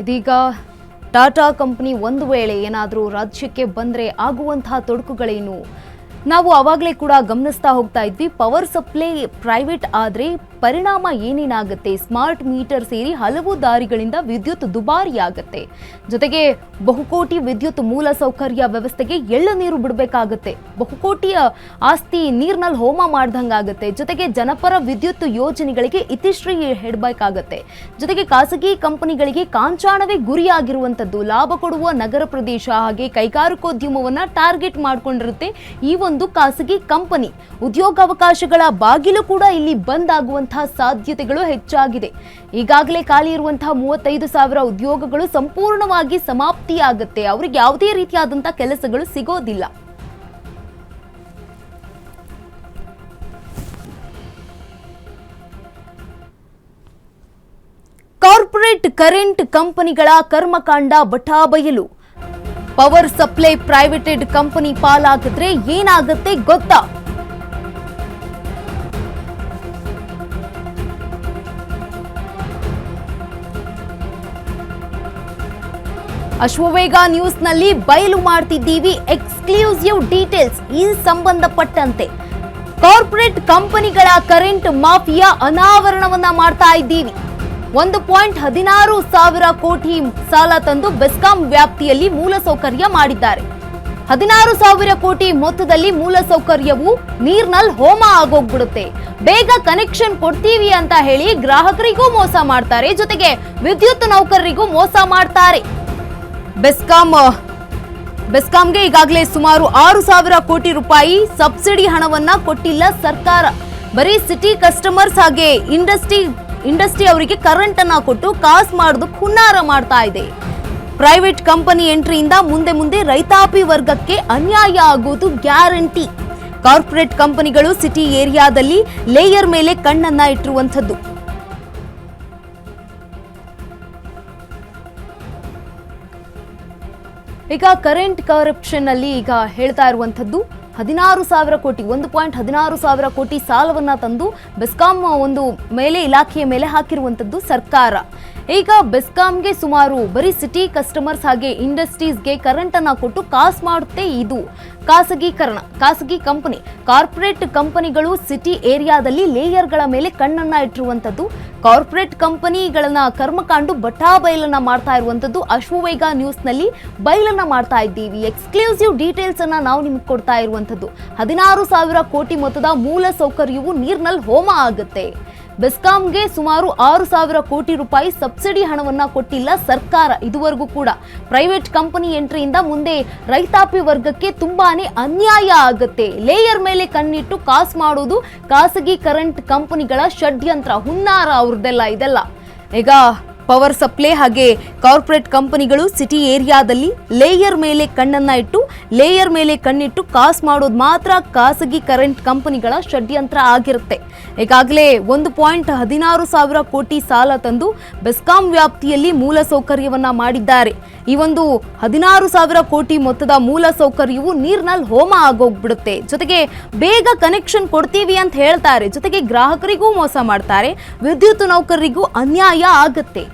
ಇದೀಗ ಟಾಟಾ ಕಂಪನಿ ಒಂದು ವೇಳೆ ಏನಾದರೂ ರಾಜ್ಯಕ್ಕೆ ಬಂದರೆ ಆಗುವಂತಹ ತೊಡಕುಗಳೇನು ನಾವು ಆವಾಗಲೇ ಕೂಡ ಗಮನಿಸ್ತಾ ಹೋಗ್ತಾ ಇದ್ವಿ. ಪವರ್ ಸಪ್ಲೈ ಪ್ರೈವೇಟ್ ಆದರೆ ಪರಿಣಾಮ ಏನೇನಾಗುತ್ತೆ, ಸ್ಮಾರ್ಟ್ ಮೀಟರ್ ಸೇರಿ ಹಲವು ದಾರಿಗಳಿಂದ ವಿದ್ಯುತ್ ದುಬಾರಿ ಆಗುತ್ತೆ. ಜೊತೆಗೆ ಬಹುಕೋಟಿ ವಿದ್ಯುತ್ ಮೂಲಸೌಕರ್ಯ ವ್ಯವಸ್ಥೆಗೆ ಎಳ್ಳುನೀರು ಬಿಡಬೇಕಾಗುತ್ತೆ. ಬಹುಕೋಟಿಯ ಆಸ್ತಿ ನೀರಿನಲ್ಲಿ ಹೋಮ ಮಾಡ್ದಂಗಾಗುತ್ತೆ. ಜೊತೆಗೆ ಜನಪರ ವಿದ್ಯುತ್ ಯೋಜನೆಗಳಿಗೆ ಇತಿಶ್ರೀ ಹೇಳಬೇಕಾಗತ್ತೆ. ಜೊತೆಗೆ ಖಾಸಗಿ ಕಂಪನಿಗಳಿಗೆ ಕಾಂಚಾಣವೇ ಗುರಿಯಾಗಿರುವಂಥದ್ದು. ಲಾಭ ಕೊಡುವ ನಗರ ಪ್ರದೇಶ ಹಾಗೆ ಕೈಗಾರಿಕೋದ್ಯಮವನ್ನ ಟಾರ್ಗೆಟ್ ಮಾಡಿಕೊಂಡಿರುತ್ತೆ ಈ ಒಂದು ಖಾಸಗಿ ಕಂಪನಿ. ಉದ್ಯೋಗಾವಕಾಶಗಳ ಬಾಗಿಲು ಕೂಡ ಇಲ್ಲಿ ಬಂದಾಗುವಂತಹ ಸಾಧ್ಯತೆಗಳು ಹೆಚ್ಚಾಗಿದೆ. ಈಗಾಗಲೇ ಖಾಲಿ ಇರುವಂತಹ 35,000 ಉದ್ಯೋಗಗಳು ಸಂಪೂರ್ಣವಾಗಿ ಸಮಾಪ್ತಿಯಾಗುತ್ತೆ. ಅವರಿಗೆ ಯಾವುದೇ ರೀತಿಯಾದಂತಹ ಕೆಲಸಗಳು ಸಿಗೋದಿಲ್ಲ. ಕಾರ್ಪೊರೇಟ್ ಕರೆಂಟ್ ಕಂಪನಿಗಳ ಕರ್ಮಕಾಂಡ ಬಟಾಬಯಲು. ಪವರ್ ಸಪ್ಲೈ ಪ್ರೈವೇಟೆಡ್ ಕಂಪನಿ ಪಾಲಾಗಿದ್ರೆ ಏನಾಗುತ್ತೆ ಗೊತ್ತಾ? ಅಶ್ವವೇಗ ನ್ಯೂಸ್ನಲ್ಲಿ ಬಯಲು ಮಾಡ್ತಿದ್ದೀವಿ ಎಕ್ಸ್ಕ್ಲೂಸಿವ್ ಡೀಟೇಲ್ಸ್ ಈ ಸಂಬಂಧಪಟ್ಟಂತೆ. ಕಾರ್ಪೊರೇಟ್ ಕಂಪನಿಗಳ ಕರೆಂಟ್ ಮಾಫಿಯಾ ಅನಾವರಣವನ್ನ ಮಾಡ್ತಾ ಇದ್ದೀವಿ. 1.16 ಕೋಟಿ ಸಾಲ ತಂದು ಬೆಸ್ಕಾಂ ವ್ಯಾಪ್ತಿಯಲ್ಲಿ ಮೂಲಸೌಕರ್ಯ ಮಾಡಿದ್ದಾರೆ. 16,000 ಕೋಟಿ ಮೊತ್ತದಲ್ಲಿ ಮೂಲಸೌಕರ್ಯವು ನೀರ್ನಲ್ಲಿ ಹೋಮ ಆಗೋಗ್ಬಿಡುತ್ತೆ. ಬೇಗ ಕನೆಕ್ಷನ್ ಕೊಡ್ತೀವಿ ಅಂತ ಹೇಳಿ ಗ್ರಾಹಕರಿಗೂ ಮೋಸ ಮಾಡ್ತಾರೆ, ಜೊತೆಗೆ ವಿದ್ಯುತ್ ನೌಕರರಿಗೂ ಮೋಸ ಮಾಡ್ತಾರೆ. ಬೆಸ್ಕಾಂಗೆ ಈಗಾಗಲೇ ಸುಮಾರು 6,000 ಕೋಟಿ ರೂಪಾಯಿ ಸಬ್ಸಿಡಿ ಹಣವನ್ನ ಕೊಟ್ಟಿಲ್ಲ ಸರ್ಕಾರ. ಬರೀ ಸಿಟಿ ಕಸ್ಟಮರ್ಸ್ ಹಾಗೆ ಇಂಡಸ್ಟ್ರಿ ಅವರಿಗೆ ಕರೆಂಟ್ ಅನ್ನ ಕೊಟ್ಟು ಕಾಸು ಮಾಡೋದಕ್ಕೆ ಹುನ್ನಾರ ಮಾಡ್ತಾ ಇದೆ. ಪ್ರೈವೇಟ್ ಕಂಪನಿ ಎಂಟ್ರಿಯಿಂದ ಮುಂದೆ ರೈತಾಪಿ ವರ್ಗಕ್ಕೆ ಅನ್ಯಾಯ ಆಗೋದು ಗ್ಯಾರಂಟಿ. ಕಾರ್ಪೊರೇಟ್ ಕಂಪನಿಗಳು ಸಿಟಿ ಏರಿಯಾದಲ್ಲಿ ಲೇಯರ್ ಮೇಲೆ ಕಣ್ಣನ್ನ ಇಟ್ಟಿರುವಂಥದ್ದು. ಈಗ ಕರೆಂಟ್ ಕರಪ್ಷನ್ ಅಲ್ಲಿ ಈಗ ಹೇಳ್ತಾ ಇರುವಂಥದ್ದು 16,000 ಕೋಟಿ 1.16 ಕೋಟಿ ಸಾಲವನ್ನ ತಂದು ಬೆಸ್ಕಾಂ ಒಂದು ಇಲಾಖೆಯ ಮೇಲೆ ಹಾಕಿರುವಂಥದ್ದು ಸರ್ಕಾರ. ಈಗ ಬೆಸ್ಕಾಂಗೆ ಸುಮಾರು ಬರೀ ಸಿಟಿ ಕಸ್ಟಮರ್ಸ್ ಹಾಗೆ ಇಂಡಸ್ಟ್ರೀಸ್ಗೆ ಕರೆಂಟ್ ಅನ್ನ ಕೊಟ್ಟು ಕಾಸು ಮಾಡುತ್ತೆ ಇದು ಖಾಸಗಿ ಕಂಪನಿ. ಕಾರ್ಪೊರೇಟ್ ಕಂಪನಿಗಳು ಸಿಟಿ ಏರಿಯಾದಲ್ಲಿ ಲೇಯರ್ಗಳ ಮೇಲೆ ಕಣ್ಣನ್ನ ಇಟ್ಟಿರುವಂಥದ್ದು. ಕಾರ್ಪೊರೇಟ್ ಕಂಪನಿಗಳನ್ನ ಕರ್ಮಕಾಂಡು ಬಟಾಬಯಲನ್ನ ಮಾಡ್ತಾ ಇರುವಂಥದ್ದು. ಅಶ್ವವೇಗ ನ್ಯೂಸ್ನಲ್ಲಿ ಬಯಲನ್ನ ಮಾಡ್ತಾ ಇದ್ದೀವಿ. ಎಕ್ಸ್ಕ್ಲೂಸಿವ್ ಡೀಟೇಲ್ಸ್ ಅನ್ನ ನಾವು ನಿಮ್ಗೆ ಕೊಡ್ತಾ ಇರುವಂಥದ್ದು. 16,000 ಕೋಟಿ ಮೊತ್ತದ ಮೂಲ ಸೌಕರ್ಯವು ನೀರಿನಲ್ಲಿ ಹೋಮ ಆಗುತ್ತೆ. ಬೆಸ್ಕಾಂಗೆ ಸುಮಾರು 6,000 ಕೋಟಿ ರೂಪಾಯಿ ಸಬ್ಸಿಡಿ ಹಣವನ್ನ ಕೊಟ್ಟಿಲ್ಲ ಸರ್ಕಾರ ಇದುವರೆಗೂ ಕೂಡ. ಪ್ರೈವೇಟ್ ಕಂಪನಿ ಎಂಟ್ರಿಯಿಂದ ಮುಂದೆ ರೈತಾಪಿ ವರ್ಗಕ್ಕೆ ತುಂಬಾನೇ ಅನ್ಯಾಯ ಆಗುತ್ತೆ. ಲೇಯರ್ ಮೇಲೆ ಕಣ್ಣಿಟ್ಟು ಕಾಸು ಮಾಡೋದು ಖಾಸಗಿ ಕರೆಂಟ್ ಕಂಪನಿಗಳ ಷಡ್ಯಂತ್ರ, ಹುನ್ನಾರ ಅವ್ರದ್ದೆಲ್ಲ ಇದೆಲ್ಲ. ಈಗ ಪವರ್ ಸಪ್ಲೈ ಹಾಗೆ ಕಾರ್ಪೊರೇಟ್ ಕಂಪನಿಗಳು ಸಿಟಿ ಏರಿಯಾದಲ್ಲಿ ಲೇಯರ್ ಮೇಲೆ ಕಣ್ಣಿಟ್ಟು ಕಾಸು ಮಾಡೋದು ಮಾತ್ರ ಖಾಸಗಿ ಕರೆಂಟ್ ಕಂಪನಿಗಳ ಷಡ್ಯಂತ್ರ ಆಗಿರುತ್ತೆ. ಈಗಾಗಲೇ 1.16 ಕೋಟಿ ಸಾಲ ತಂದು ಬೆಸ್ಕಾಂ ವ್ಯಾಪ್ತಿಯಲ್ಲಿ ಮೂಲಸೌಕರ್ಯವನ್ನ ಮಾಡಿದ್ದಾರೆ. ಈ ಒಂದು 16,000 ಕೋಟಿ ಮೊತ್ತದ ಮೂಲಸೌಕರ್ಯವು ನೀರಿನಲ್ಲಿ ಹೋಮ ಆಗೋಗ್ಬಿಡುತ್ತೆ. ಜೊತೆಗೆ ಬೇಗ ಕನೆಕ್ಷನ್ ಕೊಡ್ತೀವಿ ಅಂತ ಹೇಳ್ತಾರೆ, ಜೊತೆಗೆ ಗ್ರಾಹಕರಿಗೂ ಮೋಸ ಮಾಡ್ತಾರೆ, ವಿದ್ಯುತ್ ನೌಕರರಿಗೂ ಅನ್ಯಾಯ ಆಗುತ್ತೆ.